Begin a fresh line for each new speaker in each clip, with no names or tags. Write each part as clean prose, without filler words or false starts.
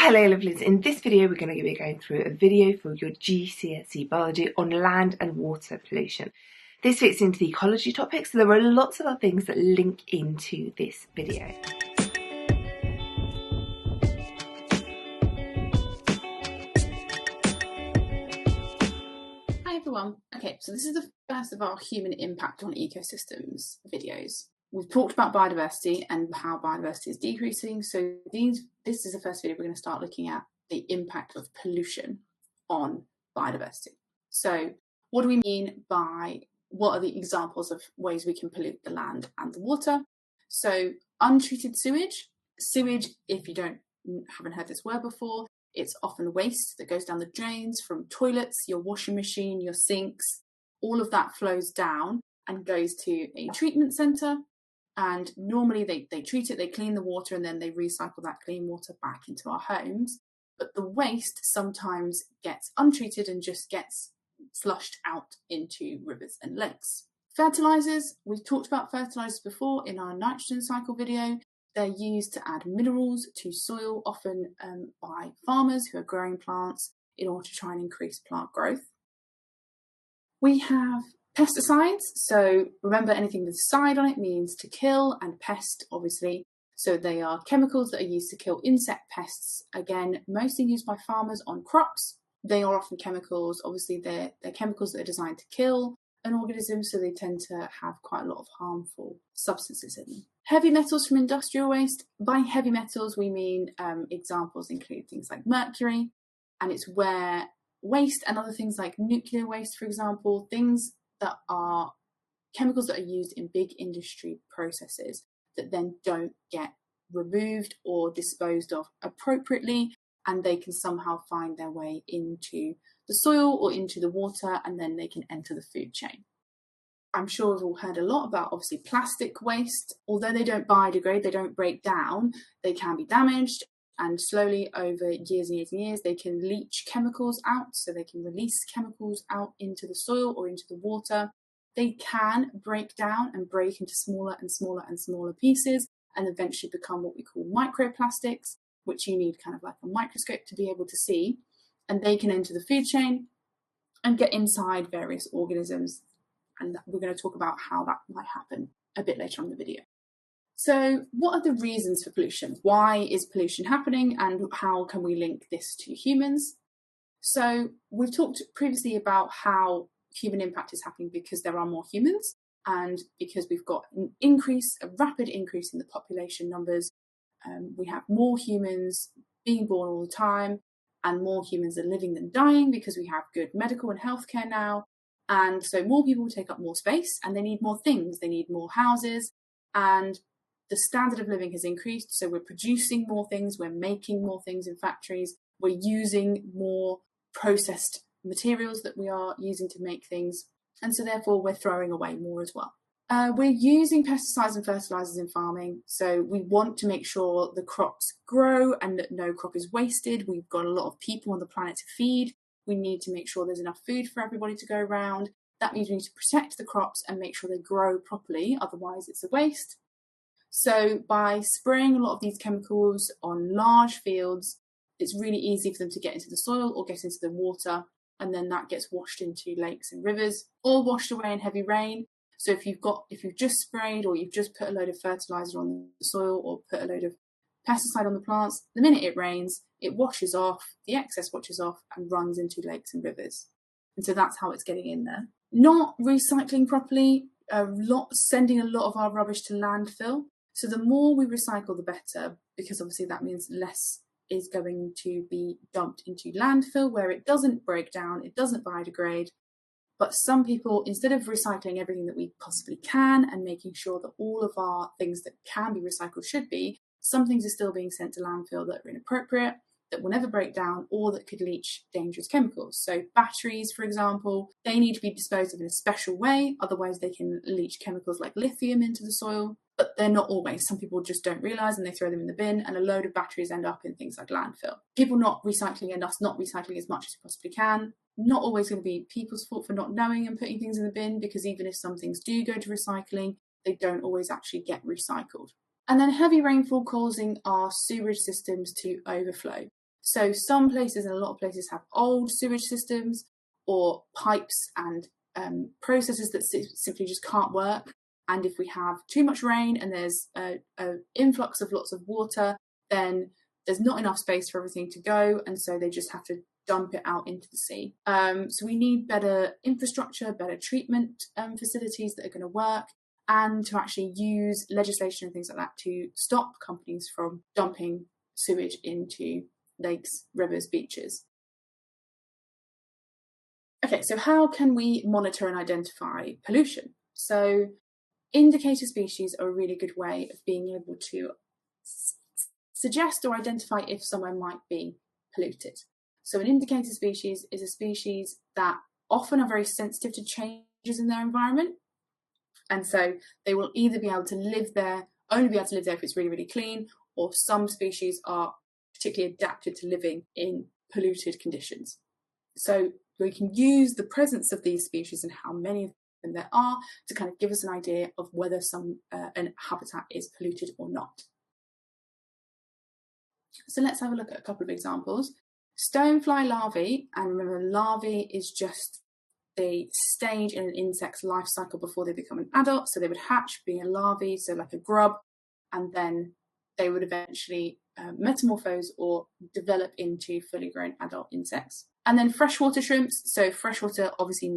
Hello lovelies, in this video we're going to be going through a video for your GCSE biology on land and water pollution. This fits into the ecology topic, so there are lots of other things that link into this video.
Hi everyone. Okay, so this is the first of our human impact on ecosystems videos. We've talked about biodiversity and how biodiversity is decreasing, so this is the first video we're going to start looking at the impact of pollution on biodiversity. So what do we mean by, what are the examples of ways we can pollute the land and the water? So untreated sewage, if you haven't heard this word before, it's often waste that goes down the drains from toilets, your washing machine, your sinks. All of that flows down and goes to a treatment centre. And normally they treat it, they clean the water, and then they recycle that clean water back into our homes. But the waste sometimes gets untreated and just gets flushed out into rivers and lakes. Fertilisers, we've talked about fertilisers before in our nitrogen cycle video. They're used to add minerals to soil, often by farmers who are growing plants in order to try and increase plant growth. We have pesticides. So remember, anything with "side" on it means to kill, and pest, obviously. So they are chemicals that are used to kill insect pests. Again, mostly used by farmers on crops. They are often chemicals, obviously they're chemicals that are designed to kill an organism, so they tend to have quite a lot of harmful substances in them. Heavy metals from industrial waste. By heavy metals, we mean examples include things like mercury, and it's where waste and other things like nuclear waste, for example, things that are chemicals that are used in big industry processes that then don't get removed or disposed of appropriately, and they can somehow find their way into the soil or into the water, and then they can enter the food chain. I'm sure we've all heard a lot about, obviously, plastic waste. Although they don't biodegrade, they don't break down, they can be damaged, and slowly over years and years and years, they can leach chemicals out, so they can release chemicals out into the soil or into the water. They can break down and break into smaller and smaller and smaller pieces and eventually become what we call microplastics, which you need kind of like a microscope to be able to see. And they can enter the food chain and get inside various organisms. And we're going to talk about how that might happen a bit later on in the video. So what are the reasons for pollution? Why is pollution happening, and how can we link this to humans? So we've talked previously about how human impact is happening because there are more humans, and because we've got a rapid increase in the population numbers. We have more humans being born all the time, and more humans are living than dying because we have good medical and healthcare now. And so more people take up more space, and they need more things. They need more houses, and the standard of living has increased. So we're producing more things, we're making more things in factories, we're using more processed materials that we are using to make things. And so therefore we're throwing away more as well. We're using pesticides and fertilizers in farming. So we want to make sure the crops grow and that no crop is wasted. We've got a lot of people on the planet to feed. We need to make sure there's enough food for everybody to go around. That means we need to protect the crops and make sure they grow properly. Otherwise it's a waste. So by spraying a lot of these chemicals on large fields, it's really easy for them to get into the soil or get into the water, and then that gets washed into lakes and rivers or washed away in heavy rain. So if you've just sprayed, or you've just put a load of fertilizer on the soil or put a load of pesticide on the plants, the minute it rains, it washes off, the excess washes off and runs into lakes and rivers. And so that's how it's getting in there. Not recycling properly, sending a lot of our rubbish to landfill. So the more we recycle, the better, because obviously that means less is going to be dumped into landfill where it doesn't break down, it doesn't biodegrade. But some people, instead of recycling everything that we possibly can and making sure that all of our things that can be recycled should be, some things are still being sent to landfill that are inappropriate, that will never break down, or that could leach dangerous chemicals. So batteries, for example, they need to be disposed of in a special way, otherwise they can leach chemicals like lithium into the soil. But they're not always. Some people just don't realise and they throw them in the bin, and a load of batteries end up in things like landfill. People not recycling and us not recycling as much as we possibly can. Not always going to be people's fault for not knowing and putting things in the bin, because even if some things do go to recycling, they don't always actually get recycled. And then heavy rainfall causing our sewerage systems to overflow. So some places and a lot of places have old sewage systems or pipes and processes that simply just can't work. And if we have too much rain and there's an influx of lots of water, then there's not enough space for everything to go, and so they just have to dump it out into the sea. So we need better infrastructure, better treatment facilities that are going to work, and to actually use legislation and things like that to stop companies from dumping sewage into lakes, rivers, beaches. Okay, so how can we monitor and identify pollution? So indicator species are a really good way of being able to suggest or identify if somewhere might be polluted. So an indicator species is a species that often are very sensitive to changes in their environment. And so they will either be able to live there, only be able to live there if it's really, really clean, or some species are particularly adapted to living in polluted conditions. So we can use the presence of these species and how many of them there are to kind of give us an idea of whether an habitat is polluted or not. So let's have a look at a couple of examples. Stonefly larvae, and remember, larvae is just the stage in an insect's life cycle before they become an adult. So they would hatch being a larvae, so like a grub, and then they would eventually metamorphose or develop into fully grown adult insects. And then freshwater shrimps, so freshwater obviously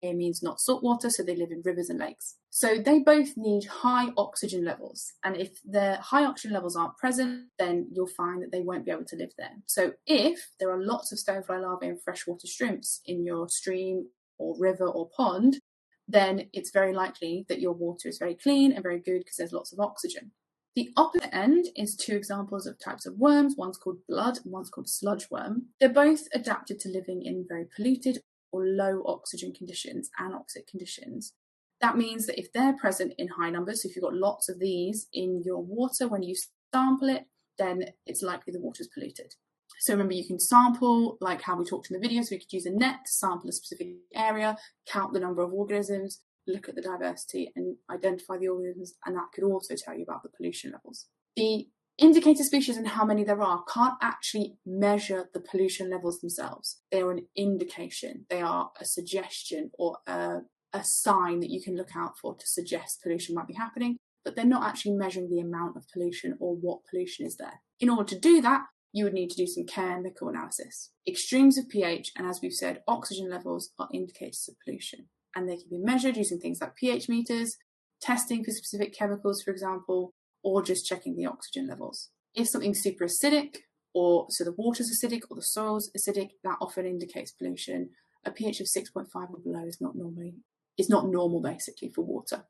means not saltwater, so they live in rivers and lakes. So they both need high oxygen levels, and if their high oxygen levels aren't present, then you'll find that they won't be able to live there. So if there are lots of stonefly larvae and freshwater shrimps in your stream or river or pond, then it's very likely that your water is very clean and very good because there's lots of oxygen. The opposite end is two examples of types of worms. One's called blood and one's called sludge worm. They're both adapted to living in very polluted or low oxygen conditions, anoxic conditions. That means that if they're present in high numbers, so if you've got lots of these in your water when you sample it, then it's likely the water's polluted. So remember, you can sample like how we talked in the video, so we could use a net to sample a specific area, count the number of organisms, look at the diversity and identify the organisms, and that could also tell you about the pollution levels. The indicator species and how many there are can't actually measure the pollution levels themselves. They are an indication. They are a suggestion or a sign that you can look out for to suggest pollution might be happening, but they're not actually measuring the amount of pollution or what pollution is there. In order to do that, you would need to do some chemical analysis. Extremes of pH, and as we've said, oxygen levels are indicators of pollution, and they can be measured using things like pH meters, testing for specific chemicals, for example, or just checking the oxygen levels. If something's super acidic, or so the water's acidic or the soil's acidic, that often indicates pollution. A pH of 6.5 or below is not normal basically for water.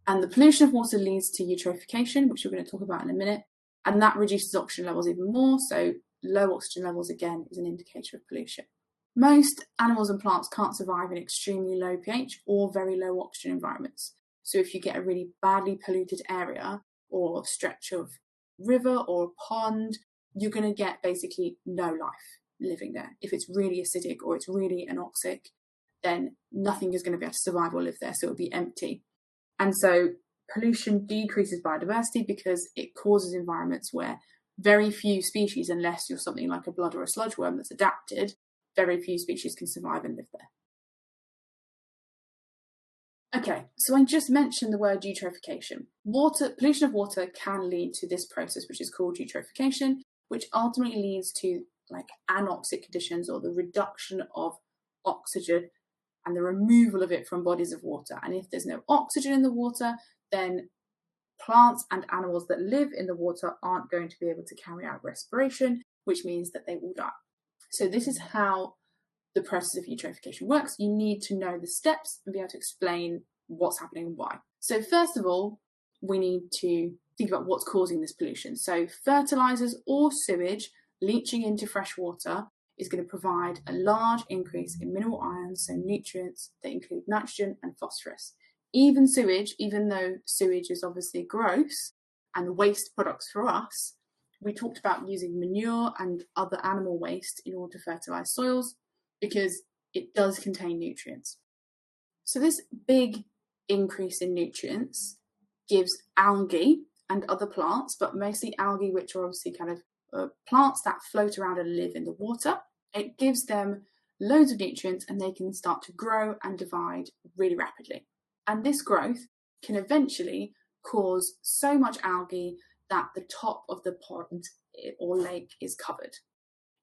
And the pollution of water leads to eutrophication, which we're going to talk about in a minute, and that reduces oxygen levels even more, so low oxygen levels again is an indicator of pollution. Most animals and plants can't survive in extremely low pH or very low oxygen environments. So if you get a really badly polluted area or stretch of river or pond, you're going to get basically no life living there. If it's really acidic or it's really anoxic, then nothing is going to be able to survive or live there, so it'll be empty. And so pollution decreases biodiversity because it causes environments where very few species, unless you're something like a blood or a sludge worm that's adapted, very few species can survive and live there. Okay, so I just mentioned the word eutrophication. Pollution of water can lead to this process, which is called eutrophication, which ultimately leads to like anoxic conditions or the reduction of oxygen and the removal of it from bodies of water. And if there's no oxygen in the water, then plants and animals that live in the water aren't going to be able to carry out respiration, which means that they will die. So this is how the process of eutrophication works. You need to know the steps and be able to explain what's happening and why. So first of all, we need to think about what's causing this pollution. So fertilizers or sewage leaching into fresh water is going to provide a large increase in mineral ions, so nutrients that include nitrogen and phosphorus. Even sewage, even though sewage is obviously gross and waste products for us, we talked about using manure and other animal waste in order to fertilize soils because it does contain nutrients. So this big increase in nutrients gives algae and other plants, but mostly algae which are obviously kind of plants that float around and live in the water. It gives them loads of nutrients and they can start to grow and divide really rapidly. And this growth can eventually cause so much algae that the top of the pond or lake is covered.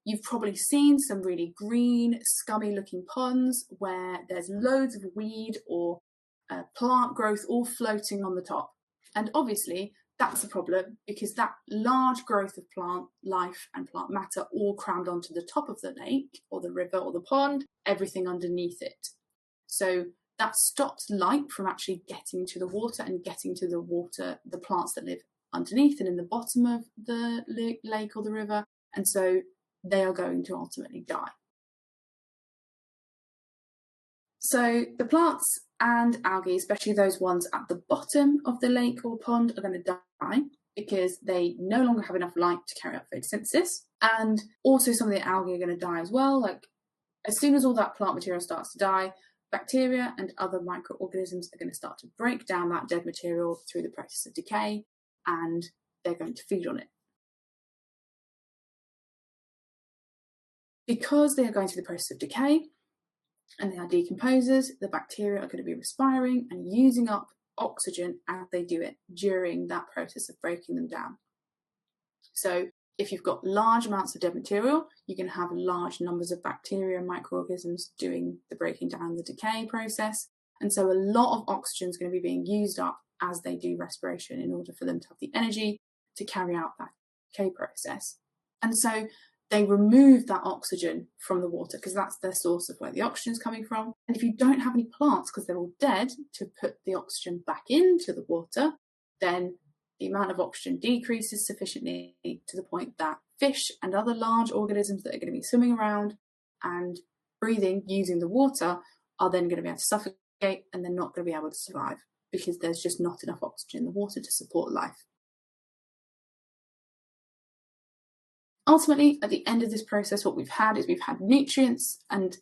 You've probably seen some really green, scummy looking ponds where there's loads of weed or plant growth all floating on the top. And obviously that's a problem because that large growth of plant life and plant matter all crammed onto the top of the lake or the river or the pond, everything underneath it. So that stops light from actually getting to the water and getting to the water, the plants that live underneath and in the bottom of the lake or the river. And so they are going to ultimately die. So the plants and algae, especially those ones at the bottom of the lake or pond, are going to die because they no longer have enough light to carry out photosynthesis. And also some of the algae are going to die as well. Like as soon as all that plant material starts to die, bacteria and other microorganisms are going to start to break down that dead material through the process of decay, and they're going to feed on it. Because they are going through the process of decay and they are decomposers, the bacteria are going to be respiring and using up oxygen as they do it during that process of breaking them down. So if you've got large amounts of dead material, you can have large numbers of bacteria and microorganisms doing the breaking down, the decay process. And so a lot of oxygen is going to be being used up as they do respiration in order for them to have the energy to carry out that decay process. And so they remove that oxygen from the water because that's their source of where the oxygen is coming from. And if you don't have any plants because they're all dead to put the oxygen back into the water, then the amount of oxygen decreases sufficiently to the point that fish and other large organisms that are going to be swimming around and breathing using the water are then going to be able to suffocate, and they're not going to be able to survive because there's just not enough oxygen in the water to support life. Ultimately, at the end of this process, what we've had is we've had nutrients and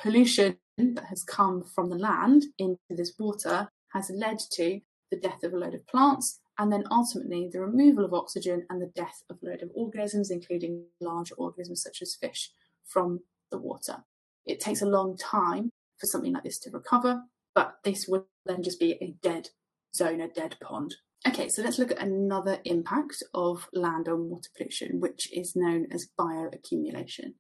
pollution that has come from the land into this water has led to the death of a load of plants, and then ultimately the removal of oxygen and the death of a load of organisms, including larger organisms such as fish, from the water. It takes a long time for something like this to recover, but this would then just be a dead zone, a dead pond. Okay, so let's look at another impact of land and water pollution, which is known as bioaccumulation.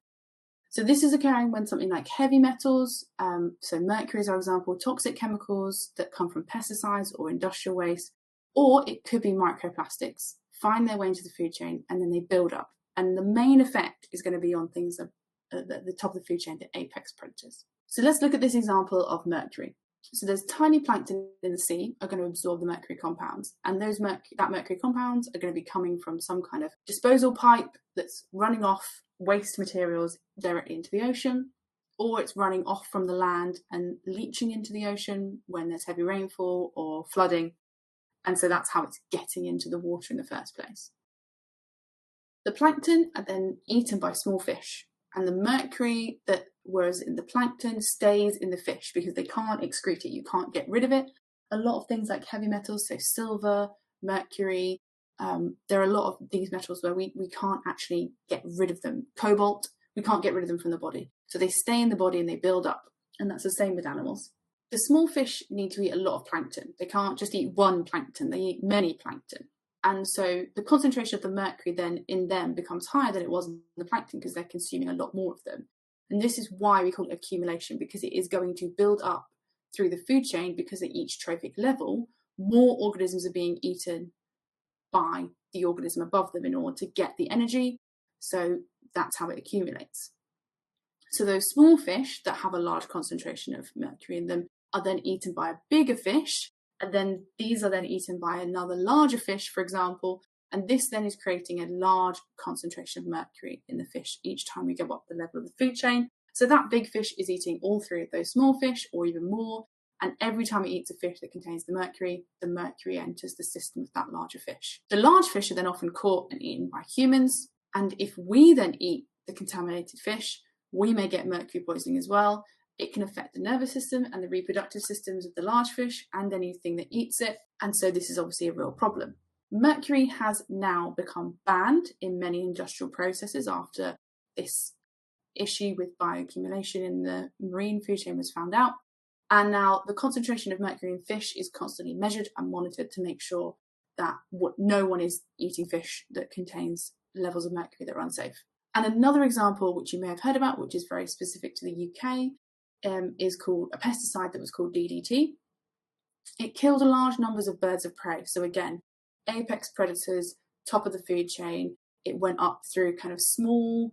So this is occurring when something like heavy metals, so mercury is our example, toxic chemicals that come from pesticides or industrial waste, or it could be microplastics, find their way into the food chain and then they build up. And the main effect is going to be on things at the top of the food chain, the apex predators. So let's look at this example of mercury. So there's tiny plankton in the sea are going to absorb the mercury compounds, and those that mercury compounds are going to be coming from some kind of disposal pipe that's running off waste materials directly into the ocean, or it's running off from the land and leaching into the ocean when there's heavy rainfall or flooding, and so that's how it's getting into the water in the first place. The plankton are then eaten by small fish, and the mercury that was in the plankton stays in the fish because they can't excrete it. You can't get rid of it. A lot of things like heavy metals, so silver, mercury, there are a lot of these metals where we can't actually get rid of them. Cobalt, we can't get rid of them from the body. So they stay in the body and they build up. And that's the same with animals. The small fish need to eat a lot of plankton. They can't just eat one plankton. They eat many plankton. And so the concentration of the mercury then in them becomes higher than it was in the plankton because they're consuming a lot more of them. And this is why we call it accumulation, because it is going to build up through the food chain, because at each trophic level, more organisms are being eaten by the organism above them in order to get the energy. So that's how it accumulates. So those small fish that have a large concentration of mercury in them are then eaten by a bigger fish, and then these are then eaten by another larger fish, for example, and this then is creating a large concentration of mercury in the fish each time we go up the level of the food chain. So that big fish is eating all three of those small fish, or even more, and every time it eats a fish that contains the mercury enters the system of that larger fish. The large fish are then often caught and eaten by humans, and if we then eat the contaminated fish, we may get mercury poisoning as well. It can affect the nervous system and the reproductive systems of the large fish and anything that eats it, and so this is obviously a real problem. Mercury has now become banned in many industrial processes after this issue with bioaccumulation in the marine food chain was found out. And now the concentration of mercury in fish is constantly measured and monitored to make sure that no one is eating fish that contains levels of mercury that are unsafe. And another example, which you may have heard about, which is very specific to the UK, is called a pesticide that was called DDT. It killed large numbers of birds of prey. So again, apex predators, top of the food chain. It went up through kind of small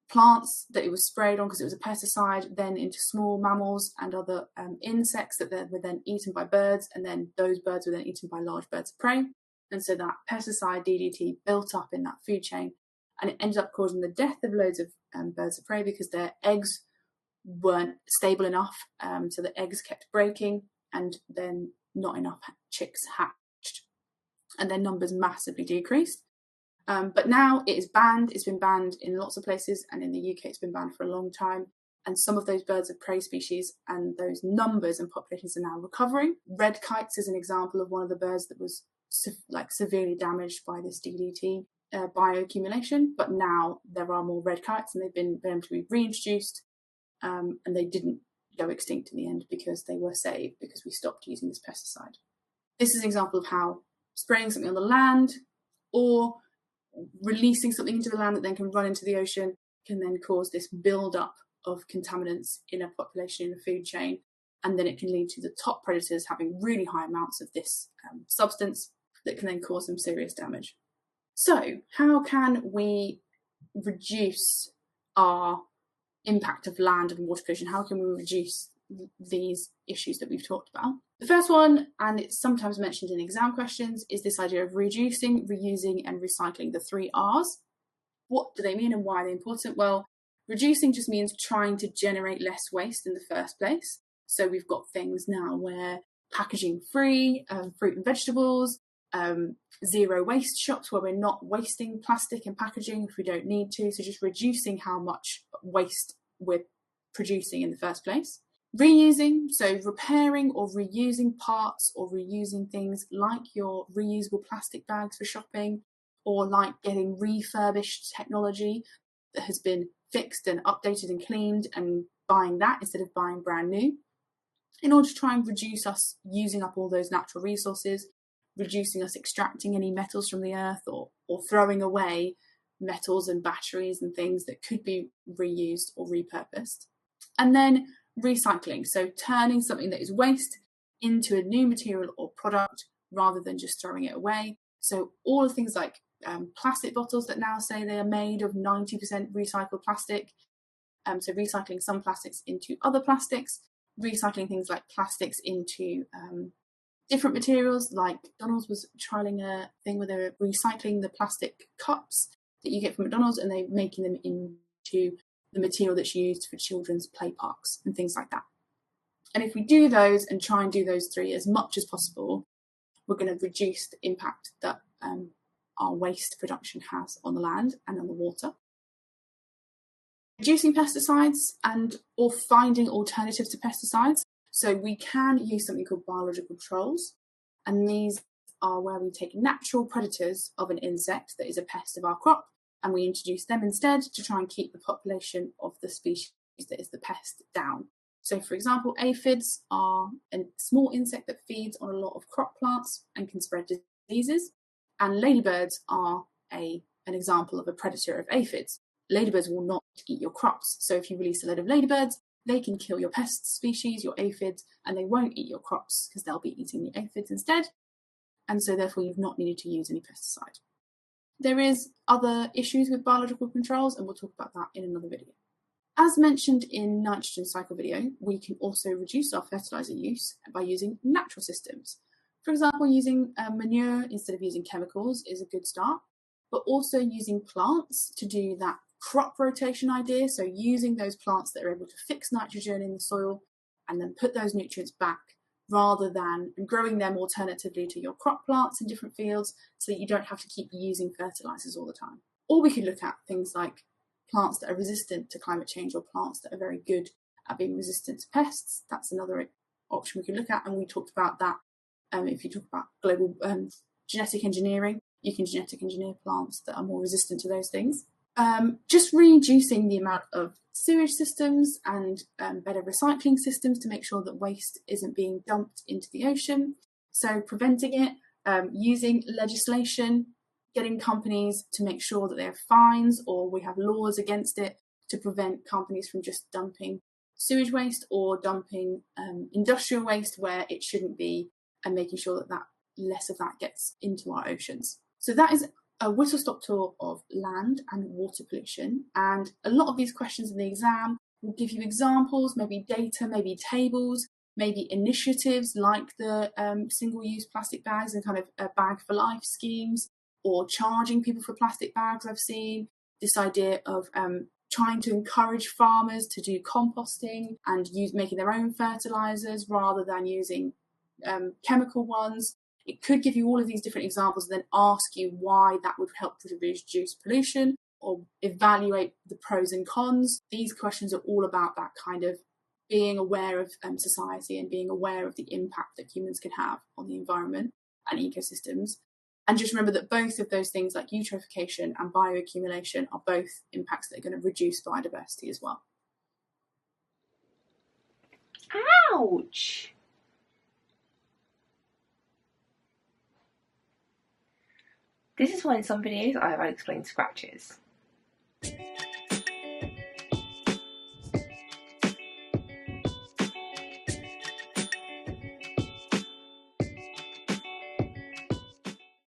plants that it was sprayed on because it was a pesticide, then into small mammals and other insects that were then eaten by birds, and then those birds were then eaten by large birds of prey. And so that pesticide DDT built up in that food chain, and it ended up causing the death of loads of birds of prey because their eggs weren't stable enough, so the eggs kept breaking, and then not enough chicks hatched, and their numbers massively decreased. But now it is banned. It's been banned in lots of places, and in the UK it's been banned for a long time. And some of those birds of prey species and those numbers and populations are now recovering. Red kites is an example of one of the birds that was severely damaged by this DDT bioaccumulation. But now there are more red kites, and they've been able to be reintroduced, and they didn't go extinct in the end because they were saved because we stopped using this pesticide. This is an example of how spraying something on the land or releasing something into the land that then can run into the ocean can then cause this build-up of contaminants in a population, in a food chain, and then it can lead to the top predators having really high amounts of this substance that can then cause some serious damage. So how can we reduce our impact of land and water pollution? How can we reduce these issues that we've talked about? The first one, and it's sometimes mentioned in exam questions, is this idea of reducing, reusing, and recycling, the 3 R's. What do they mean and why are they important? Well, reducing just means trying to generate less waste in the first place. So we've got things now where packaging free, fruit and vegetables, zero waste shops where we're not wasting plastic and packaging if we don't need to. So just reducing how much waste we're producing in the first place. Reusing, so repairing or reusing parts or reusing things like your reusable plastic bags for shopping, or like getting refurbished technology that has been fixed and updated and cleaned and buying that instead of buying brand new, in order to try and reduce us using up all those natural resources, reducing us extracting any metals from the earth or throwing away metals and batteries and things that could be reused or repurposed. And then recycling, so turning something that is waste into a new material or product rather than just throwing it away. So all of things like plastic bottles that now say they are made of 90% recycled plastic, so recycling some plastics into other plastics, recycling things like plastics into different materials, like McDonald's was trialling a thing where they're recycling the plastic cups that you get from McDonald's and they're making them into the material that's used for children's play parks and things like that. And if we do those and try and do those 3 as much as possible, we're going to reduce the impact that our waste production has on the land and on the water. Reducing pesticides or finding alternatives to pesticides. So we can use something called biological controls, and these are where we take natural predators of an insect that is a pest of our crop, and we introduce them instead to try and keep the population of the species that is the pest down. So, for example, aphids are a small insect that feeds on a lot of crop plants and can spread diseases, and ladybirds are an example of a predator of aphids. Ladybirds will not eat your crops, so if you release a load of ladybirds, they can kill your pest species, your aphids, and they won't eat your crops because they'll be eating the aphids instead, and so therefore you've not needed to use any pesticide. There is other issues with biological controls, and we'll talk about that in another video. As mentioned in nitrogen cycle video, we can also reduce our fertiliser use by using natural systems. For example, using manure instead of using chemicals is a good start, but also using plants to do that crop rotation idea, so using those plants that are able to fix nitrogen in the soil and then put those nutrients back, rather than growing them alternatively to your crop plants in different fields so that you don't have to keep using fertilisers all the time. Or we could look at things like plants that are resistant to climate change or plants that are very good at being resistant to pests. That's another option we could look at, and we talked about that if you talk about global genetic engineering. You can genetic engineer plants that are more resistant to those things. Just reducing the amount of sewage systems and better recycling systems to make sure that waste isn't being dumped into the ocean. So preventing it, using legislation, getting companies to make sure that they have fines or we have laws against it to prevent companies from just dumping sewage waste or dumping industrial waste where it shouldn't be, and making sure that less of that gets into our oceans. So that is a whistle-stop tour of land and water pollution. And a lot of these questions in the exam will give you examples, maybe data, maybe tables, maybe initiatives like the single-use plastic bags and kind of bag for life schemes, or charging people for plastic bags. I've seen this idea of trying to encourage farmers to do composting and making their own fertilizers rather than using chemical ones. It could give you all of these different examples and then ask you why that would help to reduce pollution, or evaluate the pros and cons. These questions are all about that kind of being aware of society and being aware of the impact that humans can have on the environment and ecosystems. And just remember that both of those things, like eutrophication and bioaccumulation, are both impacts that are going to reduce biodiversity as well.
Ouch! This is why in some videos I've explained scratches.